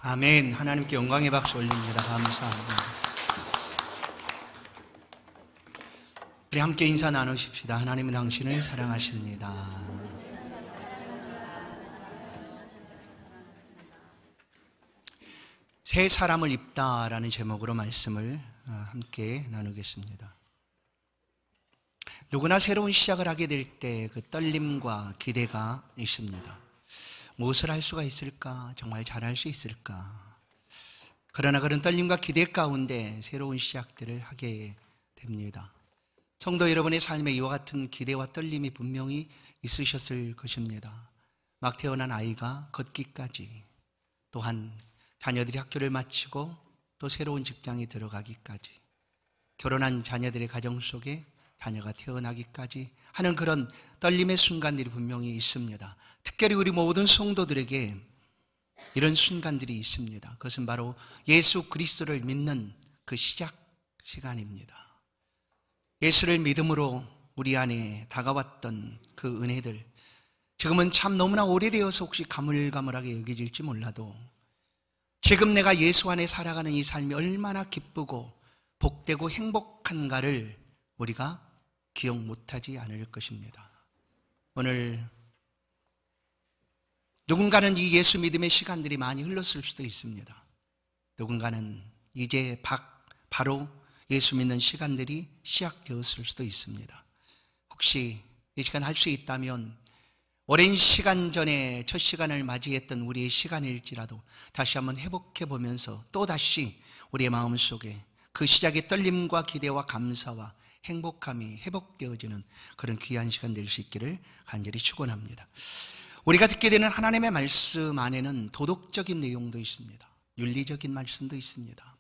아멘. 하나님께 영광의 박수 올립니다. 감사합니다. 우리 함께 인사 나누십시다. 하나님은 당신을 사랑하십니다. 새 사람을 입다라는 제목으로 말씀을 함께 나누겠습니다. 누구나 새로운 시작을 하게 될 때 그 떨림과 기대가 있습니다. 무엇을 할 수가 있을까? 정말 잘할 수 있을까? 그러나 그런 떨림과 기대 가운데 새로운 시작들을 하게 됩니다. 성도 여러분의 삶에 이와 같은 기대와 떨림이 분명히 있으셨을 것입니다. 막 태어난 아이가 걷기까지, 또한 자녀들이 학교를 마치고 또 새로운 직장에 들어가기까지, 결혼한 자녀들의 가정 속에 자녀가 태어나기까지 하는 그런 떨림의 순간들이 분명히 있습니다. 특별히 우리 모든 성도들에게 이런 순간들이 있습니다. 그것은 바로 예수 그리스도를 믿는 그 시작 시간입니다. 예수를 믿음으로 우리 안에 다가왔던 그 은혜들, 지금은 참 너무나 오래되어서 혹시 가물가물하게 여겨질지 몰라도 지금 내가 예수 안에 살아가는 이 삶이 얼마나 기쁘고 복되고 행복한가를 우리가 기억 못하지 않을 것입니다. 오늘 누군가는 이 예수 믿음의 시간들이 많이 흘렀을 수도 있습니다. 누군가는 이제 바로 예수 믿는 시간들이 시작되었을 수도 있습니다. 혹시 이 시간 할 수 있다면 오랜 시간 전에 첫 시간을 맞이했던 우리의 시간일지라도 다시 한번 회복해 보면서 또다시 우리의 마음속에 그 시작의 떨림과 기대와 감사와 행복함이 회복되어지는 그런 귀한 시간 될 수 있기를 간절히 축원합니다. 우리가 듣게 되는 하나님의 말씀 안에는 도덕적인 내용도 있습니다. 윤리적인 말씀도 있습니다.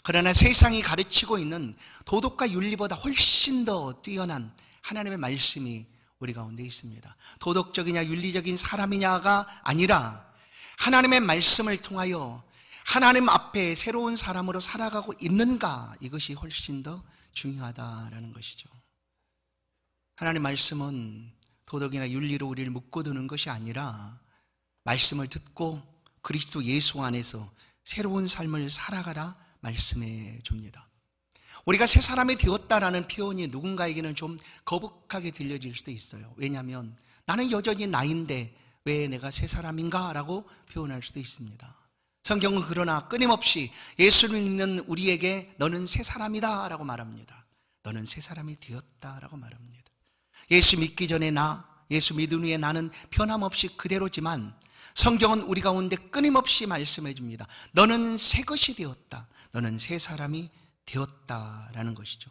그러나 세상이 가르치고 있는 도덕과 윤리보다 훨씬 더 뛰어난 하나님의 말씀이 우리 가운데 있습니다. 도덕적이냐 윤리적인 사람이냐가 아니라 하나님의 말씀을 통하여 하나님 앞에 새로운 사람으로 살아가고 있는가, 이것이 훨씬 더 중요하다라는 것이죠. 하나님의 말씀은 도덕이나 윤리로 우리를 묶어두는 것이 아니라 말씀을 듣고 그리스도 예수 안에서 새로운 삶을 살아가라 말씀해 줍니다. 우리가 새 사람이 되었다라는 표현이 누군가에게는 좀 거북하게 들려질 수도 있어요. 왜냐하면 나는 여전히 나인데 왜 내가 새 사람인가? 라고 표현할 수도 있습니다. 성경은 그러나 끊임없이 예수를 믿는 우리에게 너는 새 사람이다 라고 말합니다. 너는 새 사람이 되었다 라고 말합니다. 예수 믿기 전에 예수 믿은 후에 나는 변함없이 그대로지만 성경은 우리 가운데 끊임없이 말씀해 줍니다. 너는 새 것이 되었다. 너는 새 사람이 되었다라는 것이죠.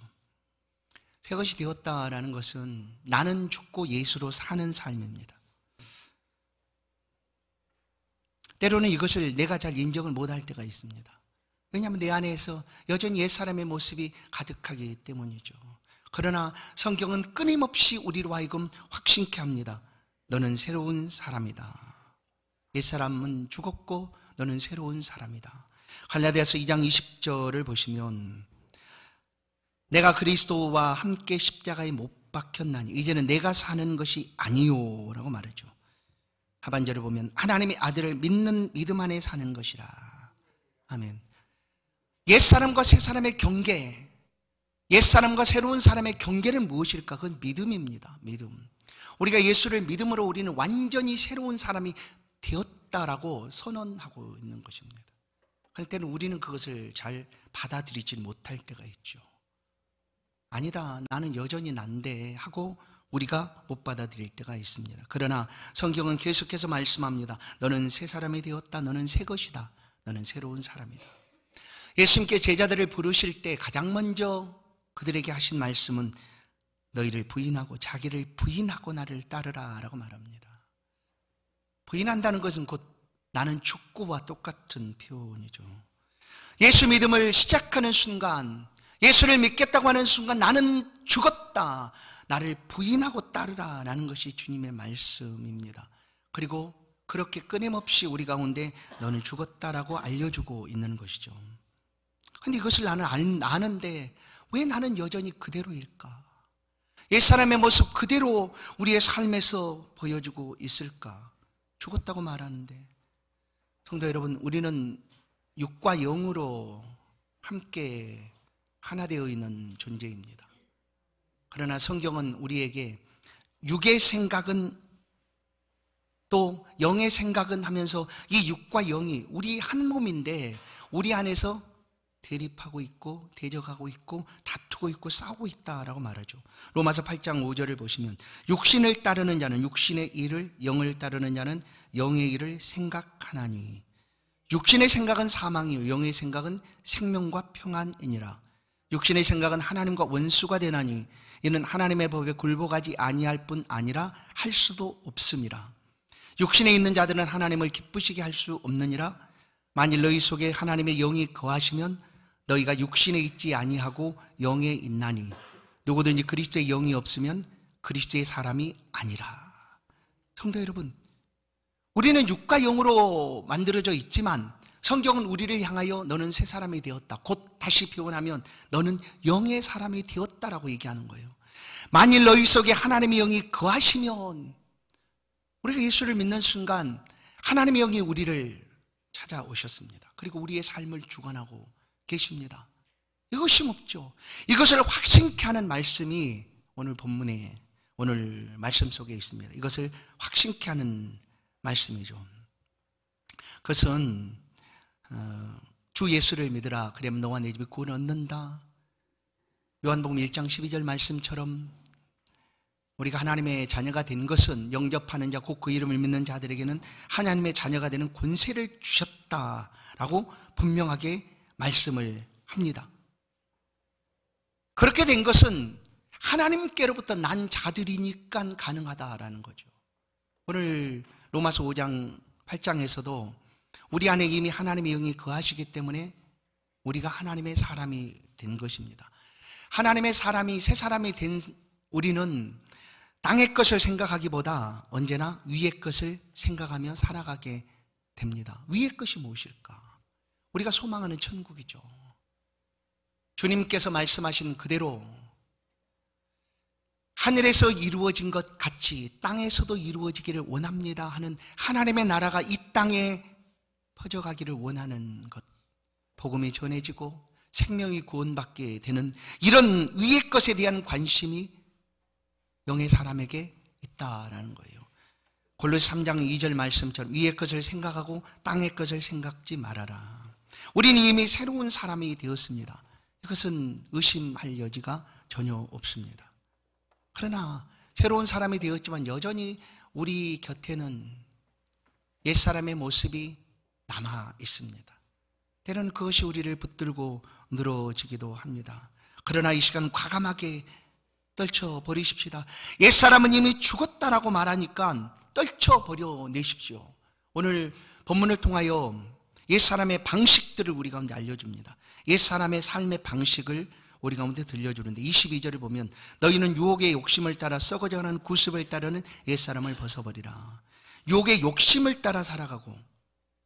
새 것이 되었다라는 것은 나는 죽고 예수로 사는 삶입니다. 때로는 이것을 내가 잘 인정을 못할 때가 있습니다. 왜냐하면 내 안에서 여전히 옛사람의 모습이 가득하기 때문이죠. 그러나 성경은 끊임없이 우리로 하여금 확신케 합니다. 너는 새로운 사람이다. 옛사람은 죽었고 너는 새로운 사람이다. 갈라디아서 2장 20절을 보시면 내가 그리스도와 함께 십자가에 못 박혔나니 이제는 내가 사는 것이 아니요 라고 말하죠. 하반절을 보면 하나님의 아들을 믿는 믿음 안에 사는 것이라. 아멘. 옛사람과 새사람의 경계, 옛사람과 새로운 사람의 경계는 무엇일까? 그건 믿음입니다. 믿음. 우리가 예수를 믿음으로 우리는 완전히 새로운 사람이 되었다라고 선언하고 있는 것입니다. 그럴 때는 우리는 그것을 잘 받아들이지 못할 때가 있죠. 아니다, 나는 여전히 난데 하고 우리가 못 받아들일 때가 있습니다. 그러나 성경은 계속해서 말씀합니다. 너는 새 사람이 되었다. 너는 새 것이다. 너는 새로운 사람이다. 예수님께 제자들을 부르실 때 가장 먼저 그들에게 하신 말씀은 너희를 부인하고 자기를 부인하고 나를 따르라 라고 말합니다. 부인한다는 것은 곧 나는 죽고와 똑같은 표현이죠. 예수 믿음을 시작하는 순간, 예수를 믿겠다고 하는 순간 나는 죽었다. 나를 부인하고 따르라 라는 것이 주님의 말씀입니다. 그리고 그렇게 끊임없이 우리 가운데 너는 죽었다라고 알려주고 있는 것이죠. 그런데 이것을 나는 아는데 왜 나는 여전히 그대로일까? 옛사람의 모습 그대로 우리의 삶에서 보여주고 있을까? 죽었다고 말하는데 성도 여러분, 우리는 육과 영으로 함께 하나 되어 있는 존재입니다. 그러나 성경은 우리에게 육의 생각은 또 영의 생각은 하면서 이 육과 영이 우리 한 몸인데 우리 안에서 대립하고 있고 대적하고 있고 다투고 있고 싸우고 있다라고 말하죠. 로마서 8장 5절을 보시면 육신을 따르는 자는 육신의 일을, 영을 따르는 자는 영의 일을 생각하나니 육신의 생각은 사망이요 영의 생각은 생명과 평안이니라. 육신의 생각은 하나님과 원수가 되나니 이는 하나님의 법에 굴복하지 아니할 뿐 아니라 할 수도 없음이라. 육신에 있는 자들은 하나님을 기쁘시게 할 수 없느니라. 만일 너희 속에 하나님의 영이 거하시면 너희가 육신에 있지 아니하고 영에 있나니 누구든지 그리스도의 영이 없으면 그리스도의 사람이 아니라. 성도 여러분, 우리는 육과 영으로 만들어져 있지만 성경은 우리를 향하여 너는 새 사람이 되었다, 곧 다시 표현하면 너는 영의 사람이 되었다라고 얘기하는 거예요. 만일 너희 속에 하나님의 영이 거하시면, 우리가 예수를 믿는 순간 하나님의 영이 우리를 찾아오셨습니다. 그리고 우리의 삶을 주관하고 계십니다. 이것이 뭡죠? 이것을 확신케 하는 말씀이 오늘 본문에, 오늘 말씀 속에 있습니다. 이것을 확신케 하는 말씀이죠. 그것은 주 예수를 믿으라 그러면 너와 내 집이 구원 얻는다. 요한복음 1장 12절 말씀처럼 우리가 하나님의 자녀가 된 것은 영접하는 자, 곧 그 이름을 믿는 자들에게는 하나님의 자녀가 되는 권세를 주셨다라고 분명하게 말씀을 합니다. 그렇게 된 것은 하나님께로부터 난 자들이니까 가능하다라는 거죠. 오늘 로마서 5장 8장에서도 우리 안에 이미 하나님의 영이 거하시기 때문에 우리가 하나님의 사람이 된 것입니다. 하나님의 사람이, 새 사람이 된 우리는 땅의 것을 생각하기보다 언제나 위의 것을 생각하며 살아가게 됩니다. 위의 것이 무엇일까? 우리가 소망하는 천국이죠. 주님께서 말씀하신 그대로 하늘에서 이루어진 것 같이 땅에서도 이루어지기를 원합니다 하는 하나님의 나라가 이 땅에 퍼져가기를 원하는 것, 복음이 전해지고 생명이 구원받게 되는 이런 위의 것에 대한 관심이 영의 사람에게 있다라는 거예요. 골로새 3장 2절 말씀처럼 위의 것을 생각하고 땅의 것을 생각지 말아라. 우리는 이미 새로운 사람이 되었습니다. 이것은 의심할 여지가 전혀 없습니다. 그러나 새로운 사람이 되었지만 여전히 우리 곁에는 옛사람의 모습이 남아 있습니다. 때로는 그것이 우리를 붙들고 늘어지기도 합니다. 그러나 이 시간 과감하게 떨쳐버리십시다. 옛사람은 이미 죽었다라고 말하니까 떨쳐버려내십시오. 오늘 본문을 통하여 옛사람의 방식들을 우리 가운데 알려줍니다. 옛사람의 삶의 방식을 우리 가운데 들려주는데 22절을 보면 너희는 유혹의 욕심을 따라 썩어져가는 구습을 따르는 옛사람을 벗어버리라. 유혹의 욕심을 따라 살아가고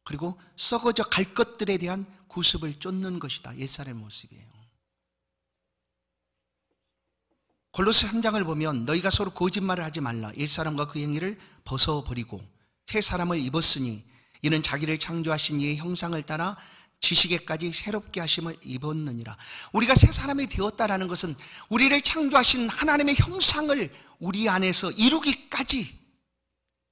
그리고 썩어져 갈 것들에 대한 구습을 쫓는 것이다. 옛사람의 모습이에요. 골로새 3장을 보면 너희가 서로 거짓말을 하지 말라. 옛사람과 그 행위를 벗어버리고 새 사람을 입었으니 이는 자기를 창조하신 이의 형상을 따라 지식에까지 새롭게 하심을 입었느니라. 우리가 새 사람이 되었다라는 것은 우리를 창조하신 하나님의 형상을 우리 안에서 이루기까지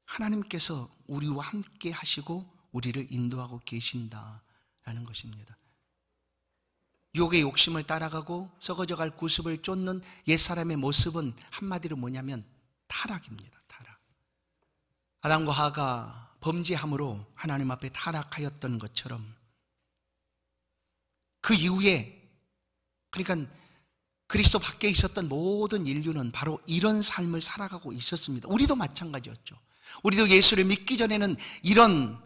하나님께서 우리와 함께 하시고 우리를 인도하고 계신다라는 것입니다. 유혹의 욕심을 따라가고 썩어져갈 구습을 쫓는 옛사람의 모습은 한마디로 뭐냐면 타락입니다. 타락. 아담과 하와가 범죄함으로 하나님 앞에 타락하였던 것처럼 그 이후에, 그러니까 그리스도 밖에 있었던 모든 인류는 바로 이런 삶을 살아가고 있었습니다. 우리도 마찬가지였죠. 우리도 예수를 믿기 전에는 이런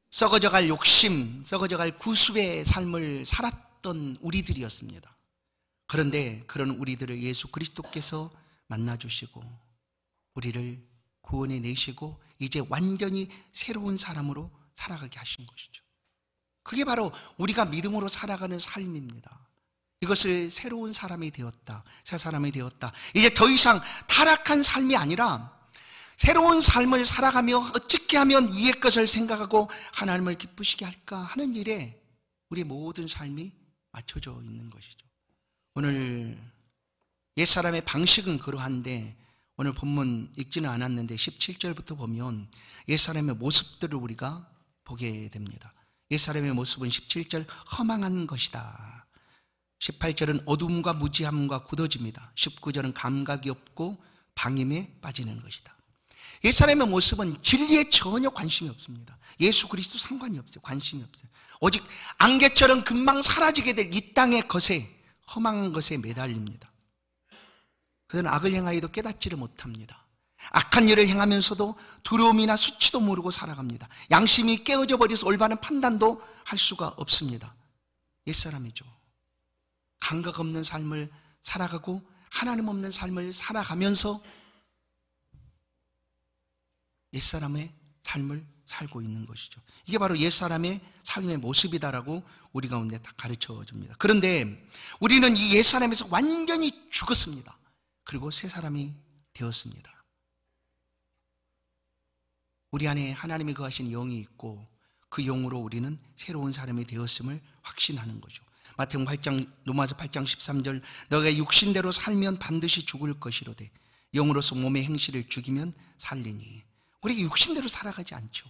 썩어져갈 욕심, 썩어져갈 구습의 삶을 살았던 우리들이었습니다. 그런데 그런 우리들을 예수 그리스도께서 만나주시고 우리를 구원해 내시고 이제 완전히 새로운 사람으로 살아가게 하신 것이죠. 그게 바로 우리가 믿음으로 살아가는 삶입니다. 이것을 새로운 사람이 되었다, 새 사람이 되었다. 이제 더 이상 타락한 삶이 아니라 새로운 삶을 살아가며 어떻게 하면 위의 것을 생각하고 하나님을 기쁘시게 할까 하는 일에 우리의 모든 삶이 맞춰져 있는 것이죠. 오늘 옛사람의 방식은 그러한데 오늘 본문 읽지는 않았는데 17절부터 보면 옛사람의 모습들을 우리가 보게 됩니다. 옛사람의 모습은 17절 허망한 것이다. 18절은 어둠과 무지함과 굳어집니다. 19절은 감각이 없고 방임에 빠지는 것이다. 옛사람의 모습은 진리에 전혀 관심이 없습니다. 예수 그리스도 상관이 없어요. 관심이 없어요. 오직 안개처럼 금방 사라지게 될 이 땅의 것에, 허망한 것에 매달립니다. 그들은 악을 행하여도 깨닫지를 못합니다. 악한 일을 행하면서도 두려움이나 수치도 모르고 살아갑니다. 양심이 깨어져 버려서 올바른 판단도 할 수가 없습니다. 옛사람이죠. 감각 없는 삶을 살아가고 하나님 없는 삶을 살아가면서 옛사람의 삶을 살고 있는 것이죠. 이게 바로 옛사람의 삶의 모습이다라고 우리 가운데 다 가르쳐 줍니다. 그런데 우리는 이 옛사람에서 완전히 죽었습니다. 그리고 새 사람이 되었습니다. 우리 안에 하나님이 거하신 영이 있고 그 영으로 우리는 새로운 사람이 되었음을 확신하는 거죠. 마태복음 8장, 로마서 8장 13절, 너가 육신대로 살면 반드시 죽을 것이로되 영으로서 몸의 행실을 죽이면 살리니. 우리가 육신대로 살아가지 않죠.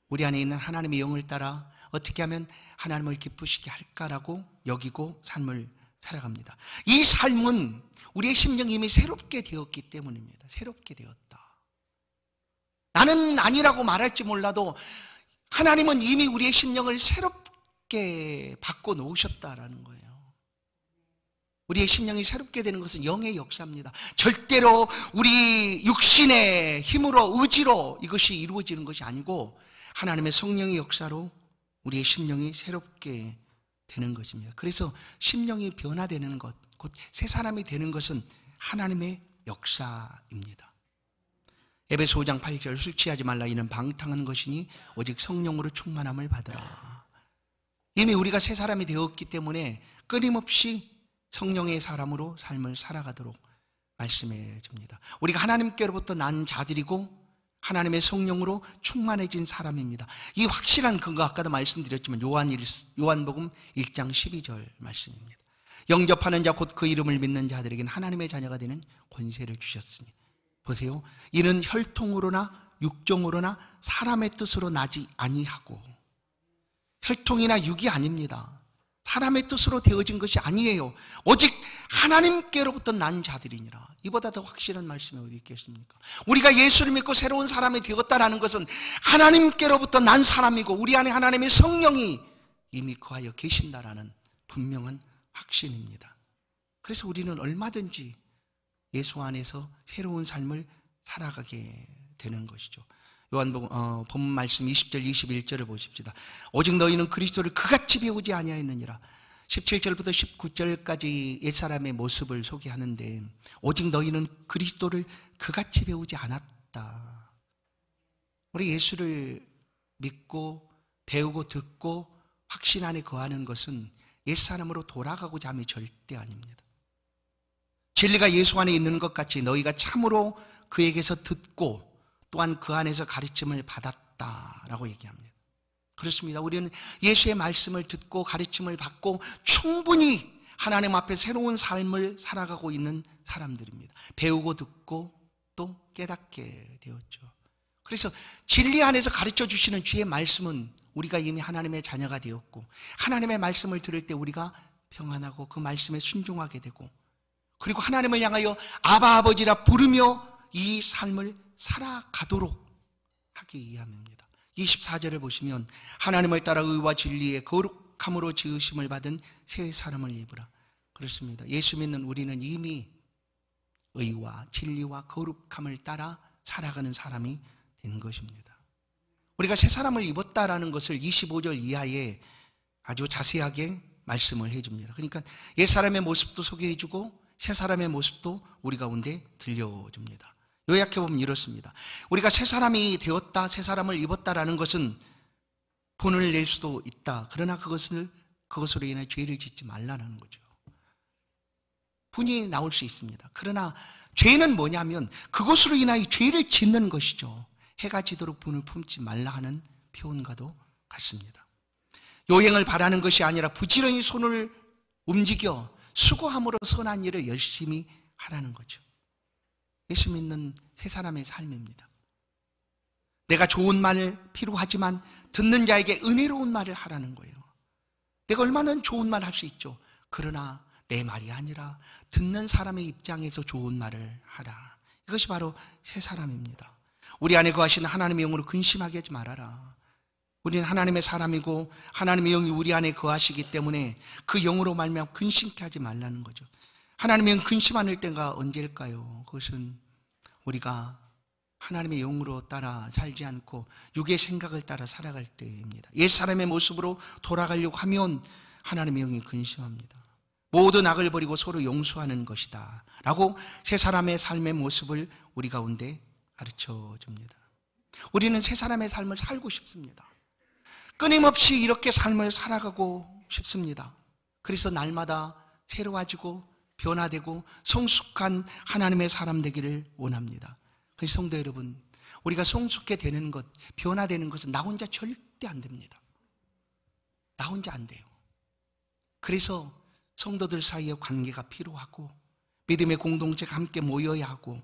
우리 안에 있는 하나님의 영을 따라 어떻게 하면 하나님을 기쁘시게 할까라고 여기고 삶을 살아갑니다. 이 삶은 우리의 심령이 이미 새롭게 되었기 때문입니다. 새롭게 되었다. 나는 아니라고 말할지 몰라도 하나님은 이미 우리의 심령을 새롭게 바꿔 놓으셨다라는 거예요. 우리의 심령이 새롭게 되는 것은 영의 역사입니다. 절대로 우리 육신의 힘으로, 의지로 이것이 이루어지는 것이 아니고 하나님의 성령의 역사로 우리의 심령이 새롭게 되는 것입니다. 그래서 심령이 변화되는 것, 곧 새 사람이 되는 것은 하나님의 역사입니다. 에베소 5장 8절, 술 취하지 말라 이는 방탕한 것이니 오직 성령으로 충만함을 받으라. 이미 우리가 새 사람이 되었기 때문에 끊임없이 성령의 사람으로 삶을 살아가도록 말씀해 줍니다. 우리가 하나님께로부터 난 자들이고 하나님의 성령으로 충만해진 사람입니다. 이 확실한 근거, 아까도 말씀드렸지만 요한복음 1장 12절 말씀입니다. 영접하는 자 곧 그 이름을 믿는 자들에게는 하나님의 자녀가 되는 권세를 주셨으니. 보세요. 이는 혈통으로나 육종으로나 사람의 뜻으로 나지 아니하고, 혈통이나 육이 아닙니다. 사람의 뜻으로 되어진 것이 아니에요. 오직 하나님께로부터 난 자들이니라. 이보다 더 확실한 말씀이 어디 있겠습니까? 우리가 예수를 믿고 새로운 사람이 되었다는 것은 하나님께로부터 난 사람이고 우리 안에 하나님의 성령이 이미 거하여 계신다라는 분명한 확신입니다. 그래서 우리는 얼마든지 예수 안에서 새로운 삶을 살아가게 되는 것이죠. 요한복음 본 말씀 20절 21절을 보십시다. 오직 너희는 그리스도를 그같이 배우지 아니하였느니라. 17절부터 19절까지 옛사람의 모습을 소개하는데 오직 너희는 그리스도를 그같이 배우지 않았다. 우리 예수를 믿고 배우고 듣고 확신 안에 거하는 것은 옛사람으로 돌아가고자 함이 절대 아닙니다. 진리가 예수 안에 있는 것 같이 너희가 참으로 그에게서 듣고 또한 그 안에서 가르침을 받았다라고 얘기합니다. 그렇습니다. 우리는 예수의 말씀을 듣고 가르침을 받고 충분히 하나님 앞에 새로운 삶을 살아가고 있는 사람들입니다. 배우고 듣고 또 깨닫게 되었죠. 그래서 진리 안에서 가르쳐 주시는 주의 말씀은 우리가 이미 하나님의 자녀가 되었고 하나님의 말씀을 들을 때 우리가 평안하고 그 말씀에 순종하게 되고 그리고 하나님을 향하여 아바 아버지라 부르며 이 삶을 살아가도록 하기 위함입니다. 24절을 보시면 하나님을 따라 의와 진리의 거룩함으로 지으심을 받은 새 사람을 입으라. 그렇습니다. 예수 믿는 우리는 이미 의와 진리와 거룩함을 따라 살아가는 사람이 된 것입니다. 우리가 새 사람을 입었다라는 것을 25절 이하에 아주 자세하게 말씀을 해줍니다. 그러니까 옛 사람의 모습도 소개해주고 새 사람의 모습도 우리 가운데 들려줍니다. 요약해보면 이렇습니다. 우리가 새 사람이 되었다, 새 사람을 입었다라는 것은 본을 낼 수도 있다. 그러나 그것으로 인해 죄를 짓지 말라는 거죠. 분이 나올 수 있습니다. 그러나 죄는 뭐냐면 그것으로 인하여 죄를 짓는 것이죠. 해가 지도록 분을 품지 말라 하는 표현과도 같습니다. 요행을 바라는 것이 아니라 부지런히 손을 움직여 수고함으로 선한 일을 열심히 하라는 거죠. 예수 믿는 세 사람의 삶입니다. 내가 좋은 말 필요하지만 듣는 자에게 은혜로운 말을 하라는 거예요. 내가 얼마나 좋은 말 할 수 있죠. 그러나 내 말이 아니라 듣는 사람의 입장에서 좋은 말을 하라. 이것이 바로 세 사람입니다. 우리 안에 거하시는 하나님의 영으로 근심하게 하지 말아라. 우리는 하나님의 사람이고 하나님의 영이 우리 안에 거하시기 때문에 그 영으로 말미암아 근심케 하지 말라는 거죠. 하나님의 영 근심하는 때가 언제일까요? 그것은 우리가 하나님의 영으로 따라 살지 않고 육의 생각을 따라 살아갈 때입니다. 옛사람의 모습으로 돌아가려고 하면 하나님의 영이 근심합니다. 모든 악을 버리고 서로 용서하는 것이다 라고 세 사람의 삶의 모습을 우리 가운데 가르쳐 줍니다. 우리는 세 사람의 삶을 살고 싶습니다. 끊임없이 이렇게 삶을 살아가고 싶습니다. 그래서 날마다 새로워지고 변화되고 성숙한 하나님의 사람 되기를 원합니다. 그래서 성도 여러분, 우리가 성숙해 되는 것, 변화되는 것은 나 혼자 절대 안 됩니다. 나 혼자 안 돼요. 그래서 성도들 사이에 관계가 필요하고 믿음의 공동체가 함께 모여야 하고,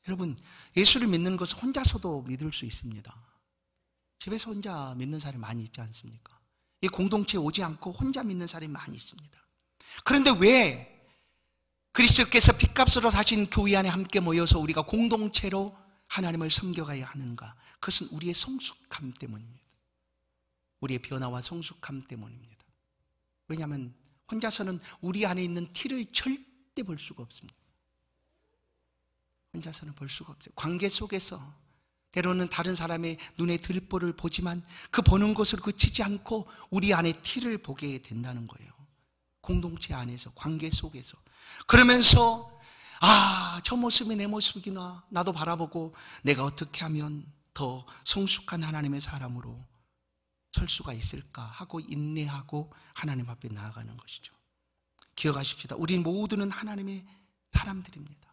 여러분 예수를 믿는 것은 혼자서도 믿을 수 있습니다. 집에서 혼자 믿는 사람이 많이 있지 않습니까? 이 공동체에 오지 않고 혼자 믿는 사람이 많이 있습니다. 그런데 왜 그리스도께서 핏값으로 사신 교회 안에 함께 모여서 우리가 공동체로 하나님을 섬겨가야 하는가? 그것은 우리의 성숙함 때문입니다. 우리의 변화와 성숙함 때문입니다. 왜냐하면 혼자서는 우리 안에 있는 티를 절대 볼 수가 없습니다. 혼자서는 볼 수가 없어요. 관계 속에서 때로는 다른 사람의 눈에 들보를 보지만 그 보는 것을 그치지 않고 우리 안에 티를 보게 된다는 거예요. 공동체 안에서, 관계 속에서. 그러면서 저 모습이 내 모습이구나, 나도 바라보고 내가 어떻게 하면 더 성숙한 하나님의 사람으로 설 수가 있을까 하고 인내하고 하나님 앞에 나아가는 것이죠. 기억하십시다. 우리 모두는 하나님의 사람들입니다.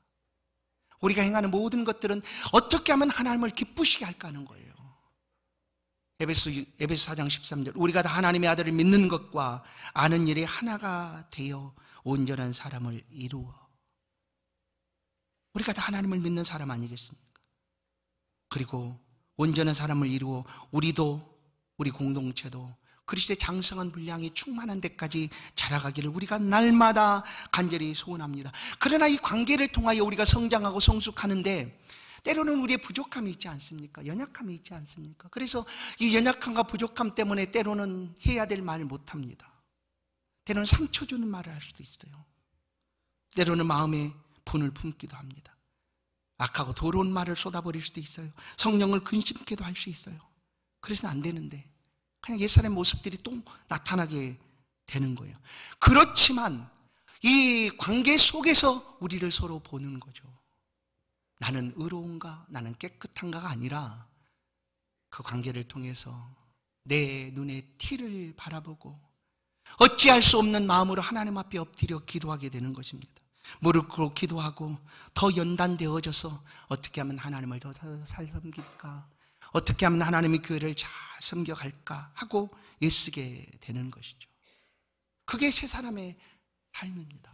우리가 행하는 모든 것들은 어떻게 하면 하나님을 기쁘시게 할까 하는 거예요. 에베소 4장 13절, 우리가 다 하나님의 아들을 믿는 것과 아는 일에 하나가 되어 온전한 사람을 이루어. 우리가 다 하나님을 믿는 사람 아니겠습니까? 그리고 온전한 사람을 이루어 우리도, 우리 공동체도 그리스도의 장성한 분량이 충만한 데까지 자라가기를 우리가 날마다 간절히 소원합니다. 그러나 이 관계를 통하여 우리가 성장하고 성숙하는데 때로는 우리의 부족함이 있지 않습니까? 연약함이 있지 않습니까? 그래서 이 연약함과 부족함 때문에 때로는 해야 될 말을 못합니다. 때로는 상처 주는 말을 할 수도 있어요. 때로는 마음에 분을 품기도 합니다. 악하고 더러운 말을 쏟아버릴 수도 있어요. 성령을 근심케도 할 수 있어요. 그래서는 안 되는데 그냥 옛사람의 모습들이 또 나타나게 되는 거예요. 그렇지만 이 관계 속에서 우리를 서로 보는 거죠. 나는 의로운가, 나는 깨끗한가가 아니라 그 관계를 통해서 내 눈에 티를 바라보고 어찌할 수 없는 마음으로 하나님 앞에 엎드려 기도하게 되는 것입니다. 무릎 꿇고 기도하고 더 연단되어져서 어떻게 하면 하나님을 더 잘 섬길까, 어떻게 하면 하나님의 교회를 잘 섬겨갈까 하고 애쓰게 되는 것이죠. 그게 세 사람의 삶입니다.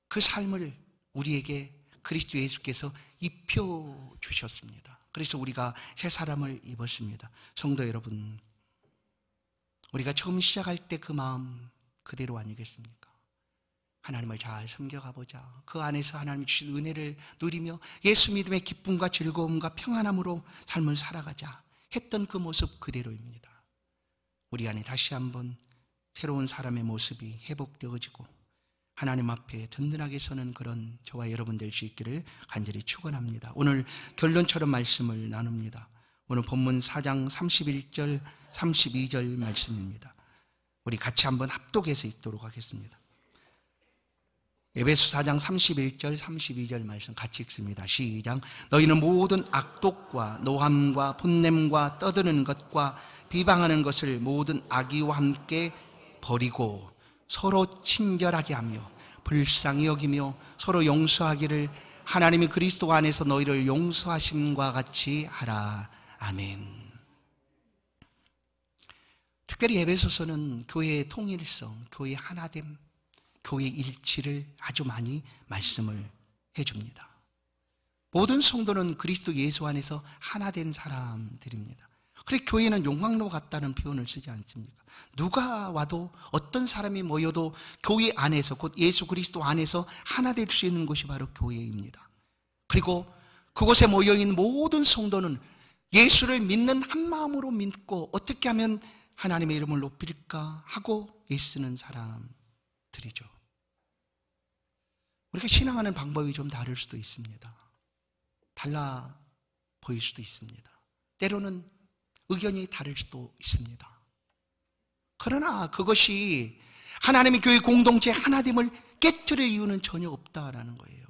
그 삶을 우리에게 그리스도 예수께서 입혀주셨습니다. 그래서 우리가 새 사람을 입었습니다. 성도 여러분, 우리가 처음 시작할 때 그 마음 그대로 아니겠습니까? 하나님을 잘 섬겨가보자. 그 안에서 하나님 주신 은혜를 누리며 예수 믿음의 기쁨과 즐거움과 평안함으로 삶을 살아가자 했던 그 모습 그대로입니다. 우리 안에 다시 한번 새로운 사람의 모습이 회복되어지고 하나님 앞에 든든하게 서는 그런 저와 여러분 될 수 있기를 간절히 축원합니다. 오늘 결론처럼 말씀을 나눕니다. 오늘 본문 4장 31절 32절 말씀입니다. 우리 같이 한번 합독해서 읽도록 하겠습니다. 에베소 4장 31절 32절 말씀 같이 읽습니다. 시작. 너희는 모든 악독과 노함과 분냄과 떠드는 것과 비방하는 것을 모든 악의와 함께 버리고 서로 친절하게 하며 불쌍히 여기며 서로 용서하기를 하나님이 그리스도 안에서 너희를 용서하심과 같이 하라. 아멘. 특별히 에베소서는 교회의 통일성, 교회의 하나됨, 교회의 일치를 아주 많이 말씀을 해줍니다. 모든 성도는 그리스도 예수 안에서 하나된 사람들입니다. 그래서 교회는 용광로 같다는 표현을 쓰지 않습니까? 누가 와도 어떤 사람이 모여도 교회 안에서, 곧 예수 그리스도 안에서 하나 될 수 있는 곳이 바로 교회입니다. 그리고 그곳에 모여있는 모든 성도는 예수를 믿는 한 마음으로 믿고 어떻게 하면 하나님의 이름을 높일까 하고 애쓰는 사람들이죠. 우리가 신앙하는 방법이 좀 다를 수도 있습니다. 달라 보일 수도 있습니다. 때로는 의견이 다를 수도 있습니다. 그러나 그것이 하나님의 교회 공동체 하나됨을 깨뜨릴 이유는 전혀 없다라는 거예요.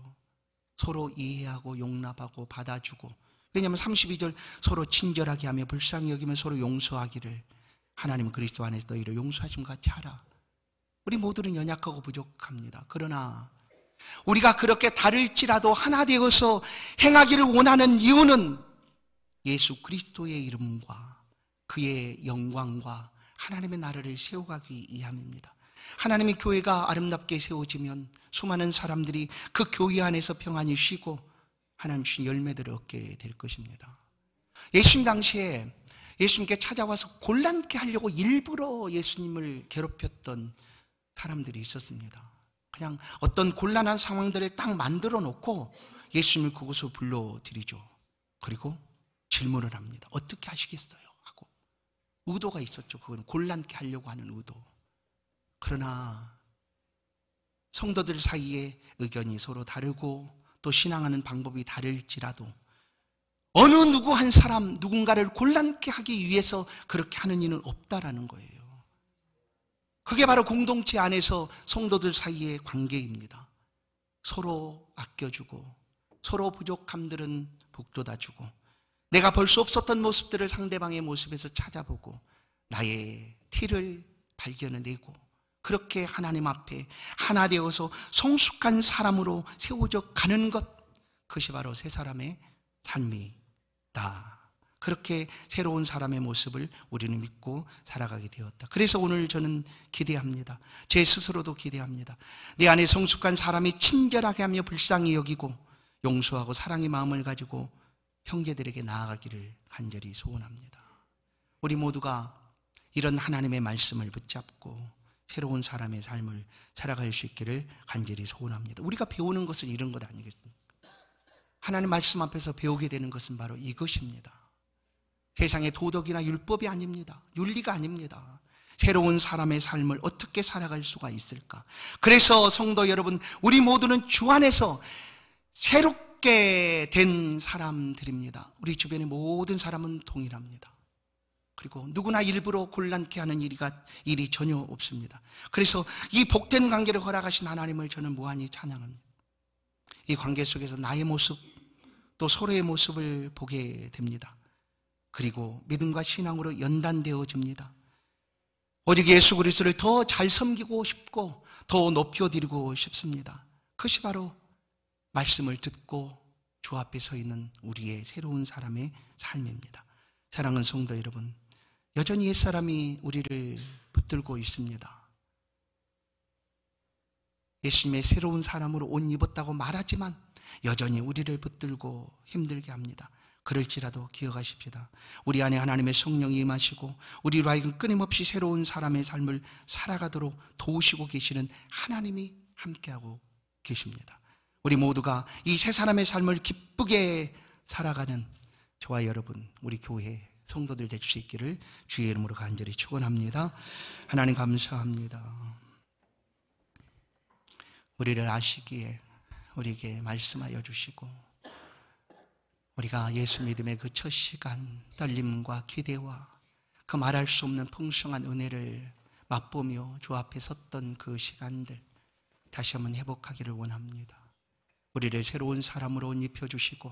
서로 이해하고 용납하고 받아주고, 왜냐하면 32절 서로 친절하게 하며 불쌍히 여기며 서로 용서하기를 하나님 그리스도 안에서 너희를 용서하신 것 같이 하라. 우리 모두는 연약하고 부족합니다. 그러나 우리가 그렇게 다를지라도 하나 되어서 행하기를 원하는 이유는 예수 그리스도의 이름과 그의 영광과 하나님의 나라를 세워가기 위함입니다. 하나님의 교회가 아름답게 세워지면 수많은 사람들이 그 교회 안에서 평안히 쉬고 하나님 주신 열매들을 얻게 될 것입니다. 예수님 당시에 예수님께 찾아와서 곤란케 하려고 일부러 예수님을 괴롭혔던 사람들이 있었습니다. 그냥 어떤 곤란한 상황들을 딱 만들어 놓고 예수님을 그곳으로 불러들이죠. 그리고 질문을 합니다. 어떻게 하시겠어요? 하고. 의도가 있었죠. 그건 곤란케 하려고 하는 의도. 그러나 성도들 사이에 의견이 서로 다르고 또 신앙하는 방법이 다를지라도 어느 누구 한 사람 누군가를 곤란케 하기 위해서 그렇게 하는 이는 없다라는 거예요. 그게 바로 공동체 안에서 성도들 사이의 관계입니다. 서로 아껴주고 서로 부족함들은 북돋아주고 내가 볼 수 없었던 모습들을 상대방의 모습에서 찾아보고 나의 티를 발견해내고 그렇게 하나님 앞에 하나 되어서 성숙한 사람으로 세워져 가는 것, 그것이 바로 새 사람의 삶이다. 그렇게 새로운 사람의 모습을 우리는 믿고 살아가게 되었다. 그래서 오늘 저는 기대합니다. 제 스스로도 기대합니다. 내 안에 성숙한 사람이 친절하게 하며 불쌍히 여기고 용서하고 사랑의 마음을 가지고 형제들에게 나아가기를 간절히 소원합니다. 우리 모두가 이런 하나님의 말씀을 붙잡고 새로운 사람의 삶을 살아갈 수 있기를 간절히 소원합니다. 우리가 배우는 것은 이런 것 아니겠습니까? 하나님 말씀 앞에서 배우게 되는 것은 바로 이것입니다. 세상의 도덕이나 율법이 아닙니다. 윤리가 아닙니다. 새로운 사람의 삶을 어떻게 살아갈 수가 있을까? 그래서 성도 여러분, 우리 모두는 주 안에서 새롭게 된 사람들입니다. 우리 주변의 모든 사람은 동일합니다. 그리고 누구나 일부러 곤란케 하는 일이 전혀 없습니다. 그래서 이 복된 관계를 허락하신 하나님을 저는 무한히 찬양합니다. 이 관계 속에서 나의 모습 또 서로의 모습을 보게 됩니다. 그리고 믿음과 신앙으로 연단되어집니다. 오직 예수 그리스도를 더 잘 섬기고 싶고 더 높여드리고 싶습니다. 그것이 바로 말씀을 듣고 주 앞에 서 있는 우리의 새로운 사람의 삶입니다. 사랑하는 성도 여러분, 여전히 옛사람이 우리를 붙들고 있습니다. 예수님의 새로운 사람으로 옷 입었다고 말하지만 여전히 우리를 붙들고 힘들게 합니다. 그럴지라도 기억하십시다. 우리 안에 하나님의 성령이 임하시고 우리로 하여금 끊임없이 새로운 사람의 삶을 살아가도록 도우시고 계시는 하나님이 함께하고 계십니다. 우리 모두가 이 새 사람의 삶을 기쁘게 살아가는 저와 여러분, 우리 교회 성도들 될 수 있기를 주의 이름으로 간절히 축원합니다. 하나님 감사합니다. 우리를 아시기에 우리에게 말씀하여 주시고 우리가 예수 믿음의 그 첫 시간 떨림과 기대와 그 말할 수 없는 풍성한 은혜를 맛보며 주 앞에 섰던 그 시간들 다시 한번 회복하기를 원합니다. 우리를 새로운 사람으로 옷 입혀주시고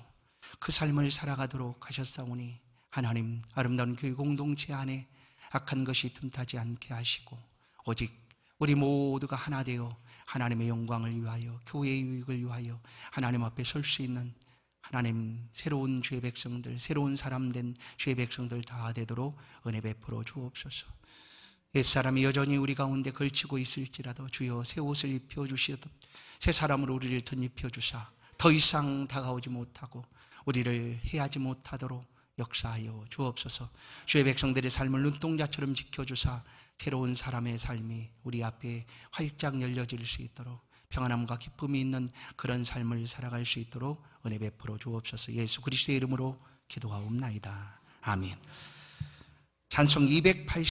그 삶을 살아가도록 하셨사오니 하나님 아름다운 교회 공동체 안에 악한 것이 틈타지 않게 하시고 오직 우리 모두가 하나 되어 하나님의 영광을 위하여, 교회의 유익을 위하여 하나님 앞에 설 수 있는 하나님 새로운 주의 백성들, 새로운 사람 된 주의 백성들 다 되도록 은혜 베풀어 주옵소서. 옛사람이 여전히 우리 가운데 걸치고 있을지라도 주여 새 옷을 입혀주시듯 새 사람으로 우리를 덧입혀 주사 더 이상 다가오지 못하고 우리를 해하지 못하도록 역사하여 주옵소서. 주의 백성들의 삶을 눈동자처럼 지켜주사 새로운 사람의 삶이 우리 앞에 활짝 열려질 수 있도록 평안함과 기쁨이 있는 그런 삶을 살아갈 수 있도록 은혜 베풀어 주옵소서. 예수 그리스도의 이름으로 기도하옵나이다. 아멘. 찬송 280